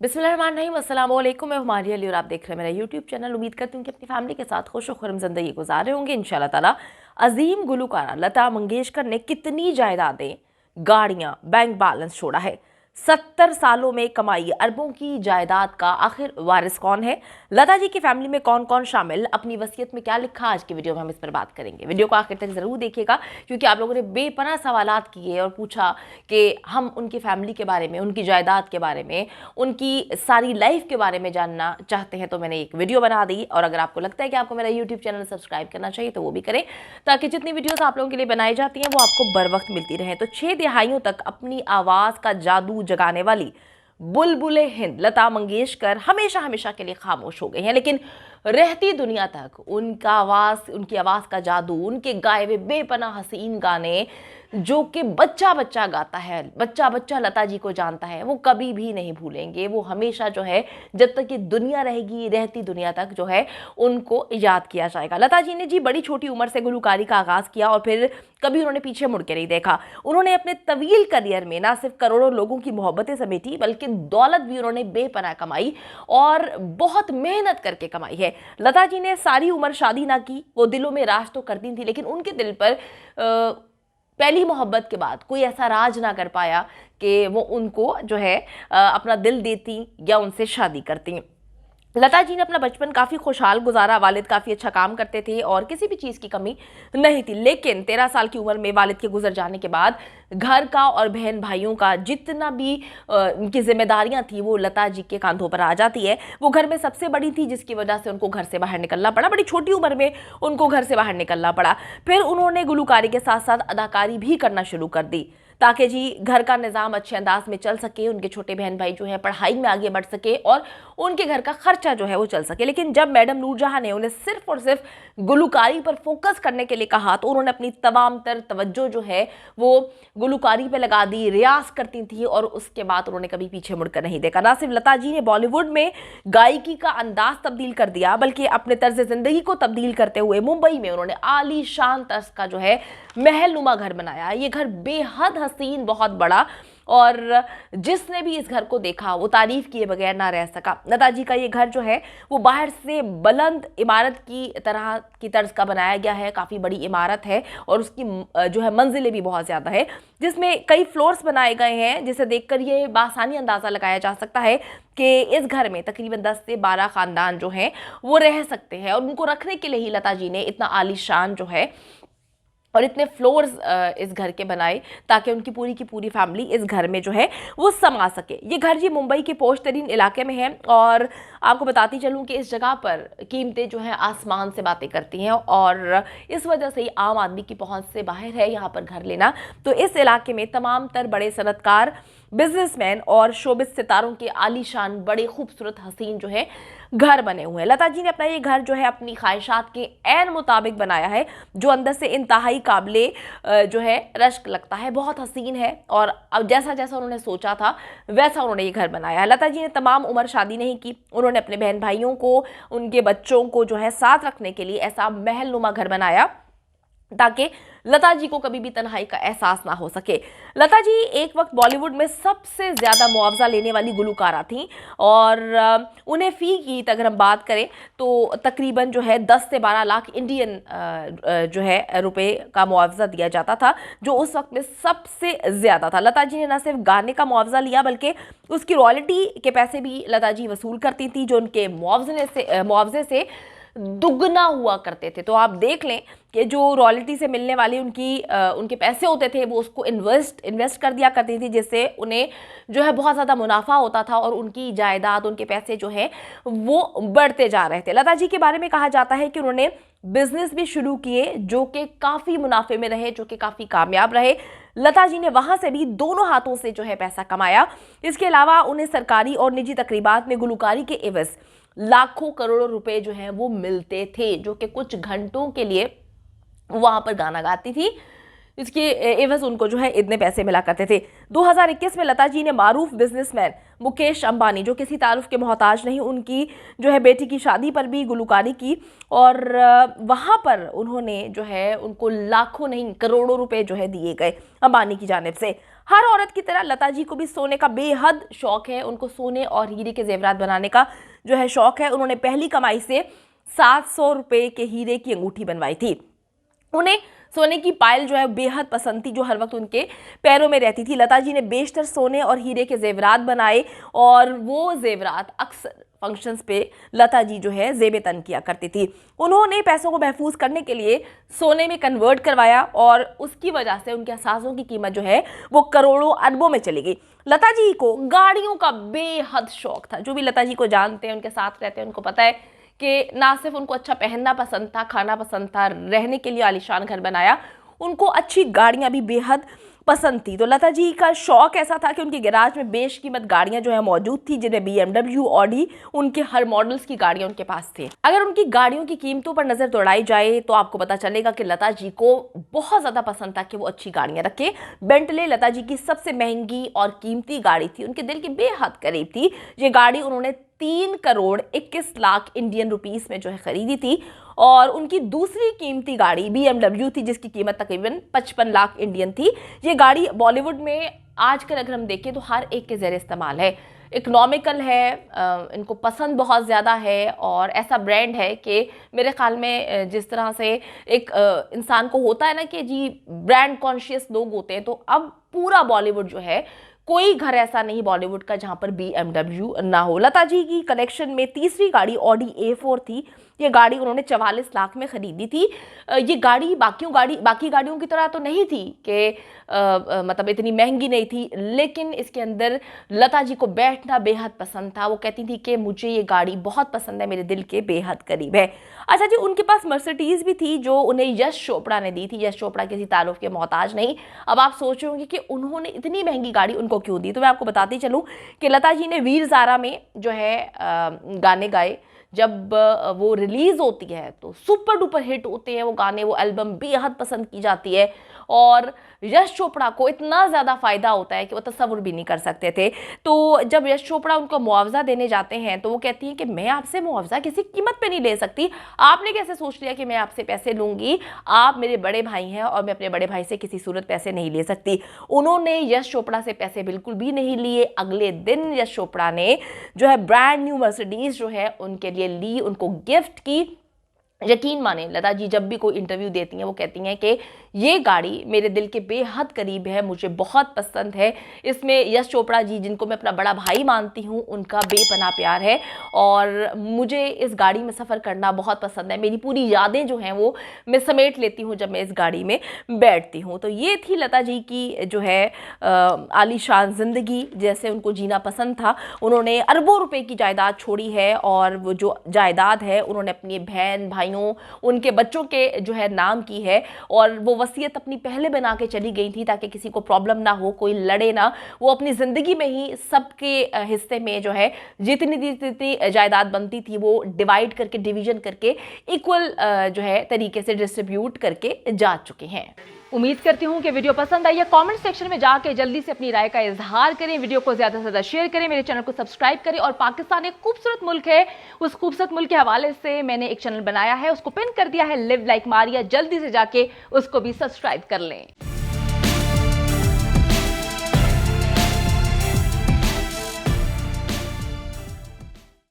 बिस्मिल्लाहिर्रहमानिर्रहीम, अस्सलाम वालेकुम। मैं हुमारिया अली और आप देख रहे हैं मेरा यूट्यूब चैनल। उम्मीद करती हूँ कि अपनी फैमिली के साथ खुश खुरम ज़िंदगी गुजार रहे होंगे इंशाल्लाह ताला। अजीम गुलकारा लता मंगेशकर ने कितनी जायदादें, गाड़ियाँ, बैंक बैलेंस छोड़ा है। 70 सालों में कमाई अरबों की जायदाद का आखिर वारिस कौन है? लता जी की फैमिली में कौन कौन शामिल, अपनी वसीयत में क्या लिखा, आज की वीडियो में हम इस पर बात करेंगे। वीडियो को आखिर तक जरूर देखिएगा क्योंकि आप लोगों ने बेपनाह सवालात किए और पूछा कि हम उनकी फैमिली के बारे में, उनकी जायदाद के बारे में, उनकी सारी लाइफ के बारे में जानना चाहते हैं। तो मैंने एक वीडियो बना दी और अगर आपको लगता है कि आपको मेरा यूट्यूब चैनल सब्सक्राइब करना चाहिए तो वो भी करें ताकि जितनी वीडियोस आप लोगों के लिए बनाई जाती हैं वो आपको बर वक्त मिलती रहें। तो 6 दिहाइयों तक अपनी आवाज़ का जादू जगाने वाली बुलबुले हिंद लता मंगेशकर हमेशा हमेशा के लिए खामोश हो गई हैं, लेकिन रहती दुनिया तक उनकी आवाज़ का जादू, उनके गाए हुए बेपनाह हसीन गाने जो कि बच्चा बच्चा गाता है, बच्चा बच्चा लता जी को जानता है, वो कभी भी नहीं भूलेंगे। वो हमेशा जो है, जब तक ये दुनिया रहेगी, रहती दुनिया तक जो है उनको याद किया जाएगा। लता जी ने जी बड़ी छोटी उम्र से गुलकारी का आगाज़ किया और फिर कभी उन्होंने पीछे मुड़ के नहीं देखा। उन्होंने अपने तवील करियर में ना सिर्फ करोड़ों लोगों की मोहब्बतें समेटी बल्कि दौलत भी उन्होंने बेपनाह कमाई और बहुत मेहनत करके कमाई है। लता जी ने सारी उम्र शादी ना की, वो दिलों में राज तो करती थी लेकिन उनके दिल पर पहली मोहब्बत के बाद कोई ऐसा राज ना कर पाया कि वो उनको जो है अपना दिल देती या उनसे शादी करती। लता जी ने अपना बचपन काफ़ी खुशहाल गुजारा। वालिद काफ़ी अच्छा काम करते थे और किसी भी चीज़ की कमी नहीं थी, लेकिन 13 साल की उम्र में वालिद के गुजर जाने के बाद घर का और बहन भाइयों का जितना भी उनकी जिम्मेदारियां थी वो लता जी के कांधों पर आ जाती है। वो घर में सबसे बड़ी थी जिसकी वजह से उनको घर से बाहर निकलना पड़ा। बड़ी छोटी उम्र में उनको घर से बाहर निकलना पड़ा। फिर उन्होंने गुलकारी के साथ साथ अदाकारी भी करना शुरू कर दी ताकि जी घर का निज़ाम अच्छे अंदाज में चल सके, उनके छोटे बहन भाई जो है पढ़ाई में आगे बढ़ सके और उनके घर का खर्चा जो है वो चल सके। लेकिन जब मैडम नूरजहां ने उन्हें सिर्फ और सिर्फ गुलकारी पर फोकस करने के लिए कहा तो उन्होंने अपनी तमाम तर तवज्जो जो है वो गुलकारी पे लगा दी, रियाज करती थी और उसके बाद उन्होंने कभी पीछे मुड़कर नहीं देखा। ना सिर्फ लता जी ने बॉलीवुड में गायकी का अंदाज तब्दील कर दिया बल्कि अपने तर्ज जिंदगी को तब्दील करते हुए मुंबई में उन्होंने आलीशान तर्ज का जो है महलनुमा घर बनाया। ये घर बेहद हसीन, बहुत बड़ा, और जिसने भी इस घर को देखा वो तारीफ किए बगैर ना रह सका। लता जी का ये घर जो है वो बाहर से बुलंद इमारत की तरह की तर्ज का बनाया गया है। काफ़ी बड़ी इमारत है और उसकी जो है मंजिलें भी बहुत ज़्यादा है, जिसमें कई फ्लोर्स बनाए गए हैं, जिसे देखकर ये बासानी अंदाज़ा लगाया जा सकता है कि इस घर में तकरीबन 10 से 12 ख़ानदान जो हैं वो रह सकते हैं। और उनको रखने के लिए ही लता जी ने इतना आलीशान जो है और इतने फ्लोर्स इस घर के बनाए ताकि उनकी पूरी की पूरी फैमिली इस घर में जो है वो समा सके। ये घर जी मुंबई के पोश तरीन इलाके में है और आपको बताती चलूँ कि इस जगह पर कीमतें जो हैं आसमान से बातें करती हैं और इस वजह से ही आम आदमी की पहुंच से बाहर है यहाँ पर घर लेना। तो इस इलाके में तमाम तर बड़े सनतकार, बिजनेसमैन और शोबिस सितारों के आलीशान बड़े खूबसूरत हसीन जो है घर बने हुए हैं। लता जी ने अपना ये घर जो है अपनी ख्वाहिशात के ऐन मुताबिक बनाया है, जो अंदर से इंतहाई काबिले जो है रश्क लगता है, बहुत हसीन है और अब जैसा जैसा उन्होंने सोचा था वैसा उन्होंने ये घर बनाया है। लता जी ने तमाम उम्र शादी नहीं की। उन्होंने अपने बहन भाइयों को, उनके बच्चों को जो है साथ रखने के लिए ऐसा महलनुमा घर बनाया ताकि लता जी को कभी भी तन्हाई का एहसास ना हो सके। लता जी एक वक्त बॉलीवुड में सबसे ज़्यादा मुआवजा लेने वाली गुलकारा थीं और उन्हें फ़ी की अगर हम बात करें तो तकरीबन जो है 10 से 12 लाख इंडियन जो है रुपए का मुआवजा दिया जाता था, जो उस वक्त में सबसे ज़्यादा था। लता जी ने न सिर्फ गाने का मुआवजा लिया बल्कि उसकी रॉयल्टी के पैसे भी लता जी वसूल करती थी, जो उनके मुआवजे से दुगना हुआ करते थे। तो आप देख लें कि जो रॉयल्टी से मिलने वाली उनके पैसे होते थे वो उसको इन्वेस्ट कर दिया करती थी, जिससे उन्हें जो है बहुत ज़्यादा मुनाफा होता था और उनकी जायदाद, उनके पैसे जो है वो बढ़ते जा रहे थे। लता जी के बारे में कहा जाता है कि उन्होंने बिजनेस भी शुरू किए जो कि काफ़ी मुनाफे में रहे, जो कि काफ़ी कामयाब रहे। लता जी ने वहाँ से भी दोनों हाथों से जो है पैसा कमाया। इसके अलावा उन्हें सरकारी और निजी तकरीबात में गुलकारी के एवज लाखों करोड़ों रुपए जो हैं वो मिलते थे, जो कि कुछ घंटों के लिए वहां पर गाना गाती थी इसके एवज उनको जो है इतने पैसे मिला करते थे। 2021 में लता जी ने मारूफ बिजनेसमैन मुकेश अंबानी, जो किसी तारुफ के मोहताज नहीं, उनकी जो है बेटी की शादी पर भी गुलकारी की और वहाँ पर उन्होंने जो है उनको लाखों नहीं करोड़ों रुपए जो है दिए गए अंबानी की जानिब से। हर औरत की तरह लता जी को भी सोने का बेहद शौक है, उनको सोने और हीरे के जेवरात बनाने का जो है शौक है। उन्होंने पहली कमाई से 700 रुपए के हीरे की अंगूठी बनवाई थी। उन्हें सोने की पायल जो है बेहद पसंद थी, जो हर वक्त उनके पैरों में रहती थी। लता जी ने बेशतर सोने और हीरे के जेवरात बनाए और वो जेवरात अक्सर फंक्शंस पे लता जी जो है जेब तन किया करती थी। उन्होंने पैसों को महफूज करने के लिए सोने में कन्वर्ट करवाया और उसकी वजह से उनके असासों की कीमत जो है वो करोड़ों अरबों में चली गई। लता जी को गाड़ियों का बेहद शौक था। जो भी लता जी को जानते हैं, उनके साथ रहते हैं, उनको पता है कि ना सिर्फ उनको अच्छा पहनना पसंद था, खाना पसंद था, रहने के लिए आलीशान घर बनाया, उनको अच्छी गाड़ियां भी बेहद पसंद थी। तो लता जी का शौक ऐसा था कि उनके गैराज में बेशकीमत गाड़ियां जो है मौजूद थी, जिनमें BMW, ऑडी, उनके हर मॉडल्स की गाड़ियां उनके पास थी। अगर उनकी गाड़ियों की कीमतों पर नजर दौड़ाई जाए तो आपको पता चलेगा कि लता जी को बहुत ज्यादा पसंद था कि वो अच्छी गाड़ियां रखे। बेंटले लता जी की सबसे महंगी और कीमती गाड़ी थी, उनके दिल के बेहद करीब थी। ये गाड़ी उन्होंने 3 करोड़ 21 लाख इंडियन रुपीस में जो है खरीदी थी। और उनकी दूसरी कीमती गाड़ी BMW थी, जिसकी कीमत तकरीबन 55 लाख इंडियन थी। ये गाड़ी बॉलीवुड में आजकल अगर हम देखें तो हर एक के ज़ेर इस्तेमाल है, इकोनॉमिकल है, इनको पसंद बहुत ज़्यादा है और ऐसा ब्रांड है कि मेरे ख्याल में जिस तरह से एक इंसान को होता है ना कि जी ब्रांड कॉन्शियस लोग होते हैं, तो अब पूरा बॉलीवुड जो है, कोई घर ऐसा नहीं बॉलीवुड का जहां पर BMW ना हो। लता जी की कलेक्शन में तीसरी गाड़ी ऑडी A4 थी। ये गाड़ी उन्होंने 44 लाख में खरीदी थी। ये गाड़ी बाकी गाड़ियों की तरह तो नहीं थी कि मतलब इतनी महंगी नहीं थी, लेकिन इसके अंदर लता जी को बैठना बेहद पसंद था। वो कहती थी कि मुझे ये गाड़ी बहुत पसंद है, मेरे दिल के बेहद करीब है। अच्छा जी, उनके पास मर्सिडीज भी थी जो उन्हें यश चोपड़ा ने दी थी। यश चोपड़ा किसी तारुफ के मोहताज नहीं। अब आप सोच रहे होंगे कि उन्होंने इतनी महंगी गाड़ी उनको क्यों दी, तो मैं आपको बताती चलूँ कि लता जी ने वीर ज़ारा में जो है गाने गाए। जब वो रिलीज होती है तो सुपर डुपर हिट होते हैं वो गाने, वो एल्बम बेहद पसंद की जाती है और यश चोपड़ा को इतना ज़्यादा फ़ायदा होता है कि वो तसव्वुर भी नहीं कर सकते थे। तो जब यश चोपड़ा उनको मुआवजा देने जाते हैं तो वो कहती हैं कि मैं आपसे मुआवजा किसी कीमत पे नहीं ले सकती। आपने कैसे सोच लिया कि मैं आपसे पैसे लूँगी? आप मेरे बड़े भाई हैं और मैं अपने बड़े भाई से किसी सूरत पैसे नहीं ले सकती। उन्होंने यश चोपड़ा से पैसे बिल्कुल भी नहीं लिए। अगले दिन यश चोपड़ा ने जो है ब्रांड न्यू मर्सिडीज जो है उनके लिए ली, उनको गिफ्ट की। यकीन माने लता जी जब भी कोई इंटरव्यू देती हैं वो कहती हैं कि ये गाड़ी मेरे दिल के बेहद करीब है, मुझे बहुत पसंद है। इसमें यश चोपड़ा जी, जिनको मैं अपना बड़ा भाई मानती हूँ, उनका बेपनाह प्यार है और मुझे इस गाड़ी में सफ़र करना बहुत पसंद है। मेरी पूरी यादें जो हैं वो मैं समेट लेती हूँ जब मैं इस गाड़ी में बैठती हूँ। तो ये थी लता जी की जो है आलीशान ज़िंदगी, जैसे उनको जीना पसंद था। उन्होंने अरबों रुपए की जायदाद छोड़ी है और वो जो जायदाद है उन्होंने अपनी बहन भाइयों, उनके बच्चों के जो है नाम की है और वो वसीयत अपनी पहले बना के चली गई थी ताकि किसी को प्रॉब्लम ना हो, कोई लड़े ना। वो अपनी ज़िंदगी में ही सबके हिस्से में जो है जितनी जायदाद बनती थी वो डिवाइड करके, डिवीजन करके, इक्वल जो है तरीके से डिस्ट्रीब्यूट करके जा चुके हैं। उम्मीद करती हूँ कि वीडियो पसंद आई है। कमेंट सेक्शन में जाके जल्दी से अपनी राय का इजहार करें, वीडियो को ज़्यादा से ज़्यादा शेयर करें, मेरे चैनल को सब्सक्राइब करें। और पाकिस्तान एक खूबसूरत मुल्क है, उस खूबसूरत मुल्क के हवाले से मैंने एक चैनल बनाया है, उसको पिन कर दिया है, लिव लाइक मारिया। जल्दी से जाके उसको भी सब्सक्राइब कर लें।